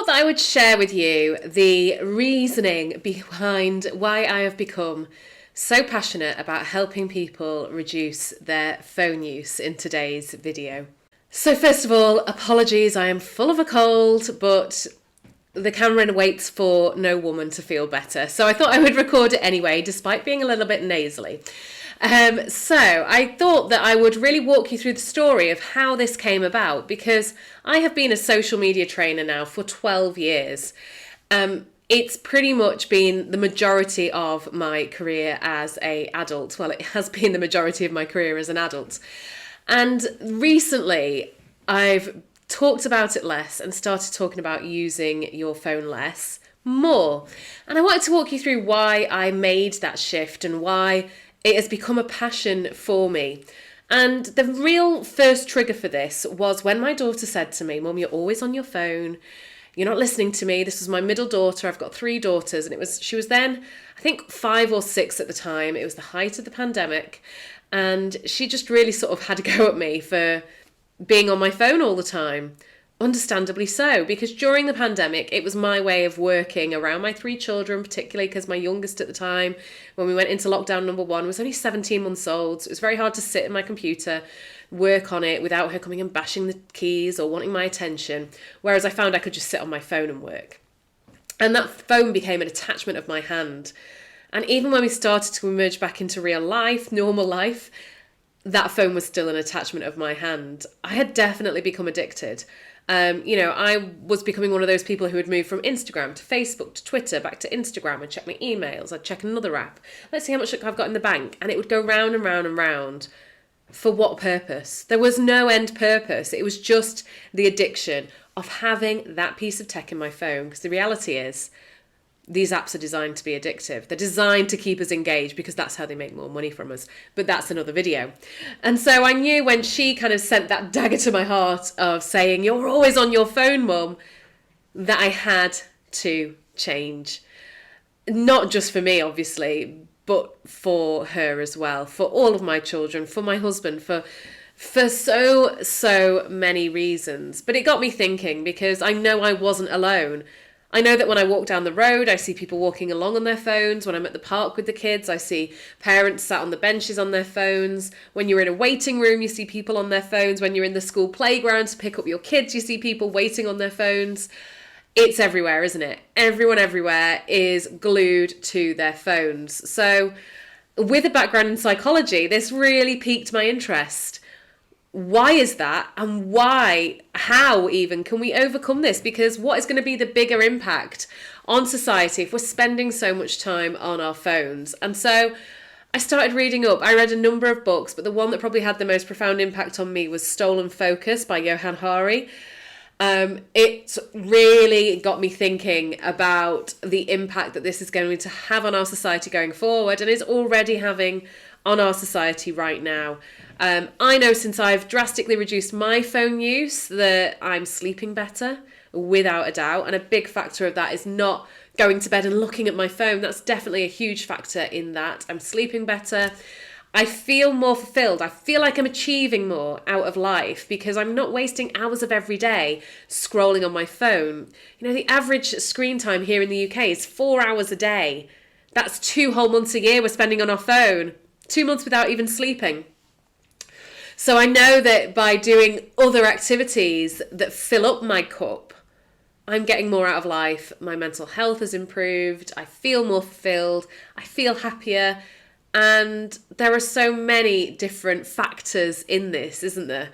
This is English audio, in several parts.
thought that I would share with you the reasoning behind why I have become so passionate about helping people reduce their phone use in today's video. So first of all, apologies, I am full of a cold, but the camera waits for no woman to feel better. So I thought I would record it anyway, despite being a little bit nasally. So I thought that I would really walk you through the story of how this came about, because I have been a social media trainer now for 12 years. It's pretty much been the majority of my career as an adult. Well, it has been the majority of my career as an adult. And recently I've talked about it less and started talking about using your phone less, more. And I wanted to walk you through why I made that shift and why it has become a passion for me. And the real first trigger for this was when my daughter said to me, "Mum, you're always on your phone. You're not listening to me." This was my middle daughter. I've got 3 daughters. And she was then, I think, 5 or 6 at the time. It was the height of the pandemic. And she just really sort of had to go at me for being on my phone all the time. Understandably so, because during the pandemic, it was my way of working around my 3 children, particularly because my youngest at the time, when we went into lockdown number 1, was only 17 months old. So it was very hard to sit at my computer, work on it without her coming and bashing the keys or wanting my attention. Whereas I found I could just sit on my phone and work. And that phone became an attachment of my hand. And even when we started to emerge back into real life, normal life, that phone was still an attachment of my hand. I had definitely become addicted. I was becoming one of those people who would move from Instagram to Facebook to Twitter, back to Instagram, and check my emails. I'd check another app. Let's see how much I've got in the bank. And it would go round and round and round. For what purpose? There was no end purpose. It was just the addiction of having that piece of tech in my phone. Because the reality is, these apps are designed to be addictive. They're designed to keep us engaged because that's how they make more money from us. But that's another video. And so I knew when she kind of sent that dagger to my heart of saying, "You're always on your phone, Mum," that I had to change. Not just for me, obviously, but for her as well, for all of my children, for my husband, for so many reasons. But it got me thinking, because I know I wasn't alone. I know that when I walk down the road, I see people walking along on their phones. When I'm at the park with the kids, I see parents sat on the benches on their phones. When you're in a waiting room, you see people on their phones. When you're in the school playground to pick up your kids, you see people waiting on their phones. It's everywhere, isn't it? Everyone everywhere is glued to their phones. So with a background in psychology, this really piqued my interest. Why is that? And how even can we overcome this? Because what is going to be the bigger impact on society if we're spending so much time on our phones? And so I started reading up. I read a number of books, but the one that probably had the most profound impact on me was Stolen Focus by Johann Hari. It really got me thinking about the impact that this is going to have on our society going forward, and is already having on our society right now. I know since I've drastically reduced my phone use that I'm sleeping better, without a doubt. And a big factor of that is not going to bed and looking at my phone. That's definitely a huge factor in that. I'm sleeping better. I feel more fulfilled. I feel like I'm achieving more out of life because I'm not wasting hours of every day scrolling on my phone. You know, the average screen time here in the UK is 4 hours a day. That's 2 whole months a year we're spending on our phone. 2 months without even sleeping. So I know that by doing other activities that fill up my cup, I'm getting more out of life. My mental health has improved. I feel more fulfilled. I feel happier. And there are so many different factors in this, isn't there?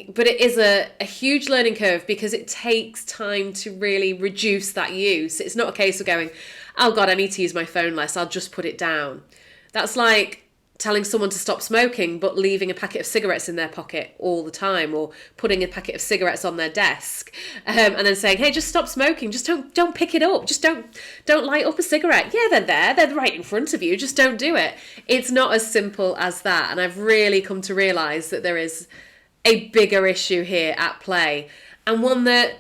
But it is a huge learning curve because it takes time to really reduce that use. It's not a case of going, "Oh God, I need to use my phone less. I'll just put it down." That's like telling someone to stop smoking but leaving a packet of cigarettes in their pocket all the time, or putting a packet of cigarettes on their desk, and then saying, "Hey, just stop smoking, just don't pick it up, just don't light up a cigarette. Yeah, they're right in front of you, just don't do it." It's not as simple as that, and I've really come to realise that there is a bigger issue here at play, and one that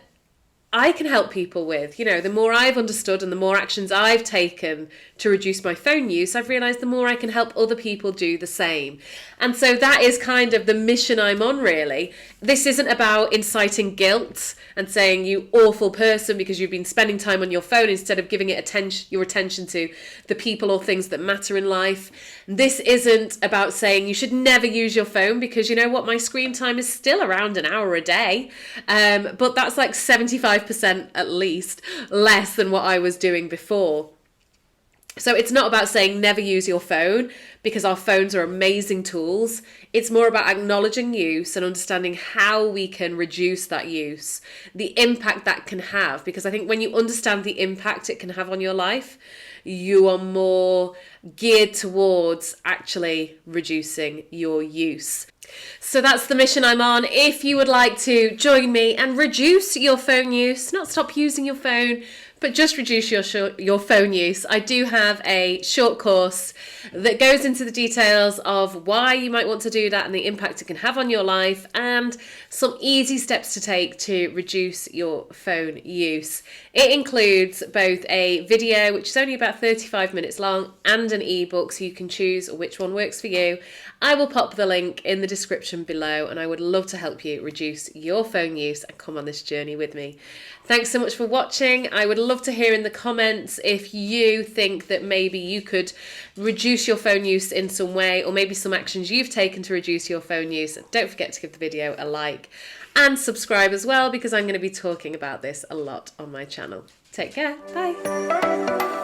I can help people with. You know, the more I've understood and the more actions I've taken to reduce my phone use, I've realised the more I can help other people do the same. And so that is kind of the mission I'm on, really. This isn't about inciting guilt and saying you awful person because you've been spending time on your phone instead of giving it your attention to the people or things that matter in life. This isn't about saying you should never use your phone because you know what, my screen time is still around an hour a day. But that's like 75% at least less than what I was doing before. So it's not about saying never use your phone because our phones are amazing tools. It's more about acknowledging use and understanding how we can reduce that use, the impact that can have. Because I think when you understand the impact it can have on your life, you are more geared towards actually reducing your use. So that's the mission I'm on. If you would like to join me and reduce your phone use, not stop using your phone, but just reduce your phone use, I do have a short course that goes into the details of why you might want to do that and the impact it can have on your life and some easy steps to take to reduce your phone use. It includes both a video, which is only about 35 minutes long, and an ebook, so you can choose which one works for you. I will pop the link in the description below, and I would love to help you reduce your phone use and come on this journey with me. Thanks so much for watching. I would love to hear in the comments if you think that maybe you could reduce your phone use in some way, or maybe some actions you've taken to reduce your phone use. Don't forget to give the video a like and subscribe as well, because I'm going to be talking about this a lot on my channel. Take care. Bye.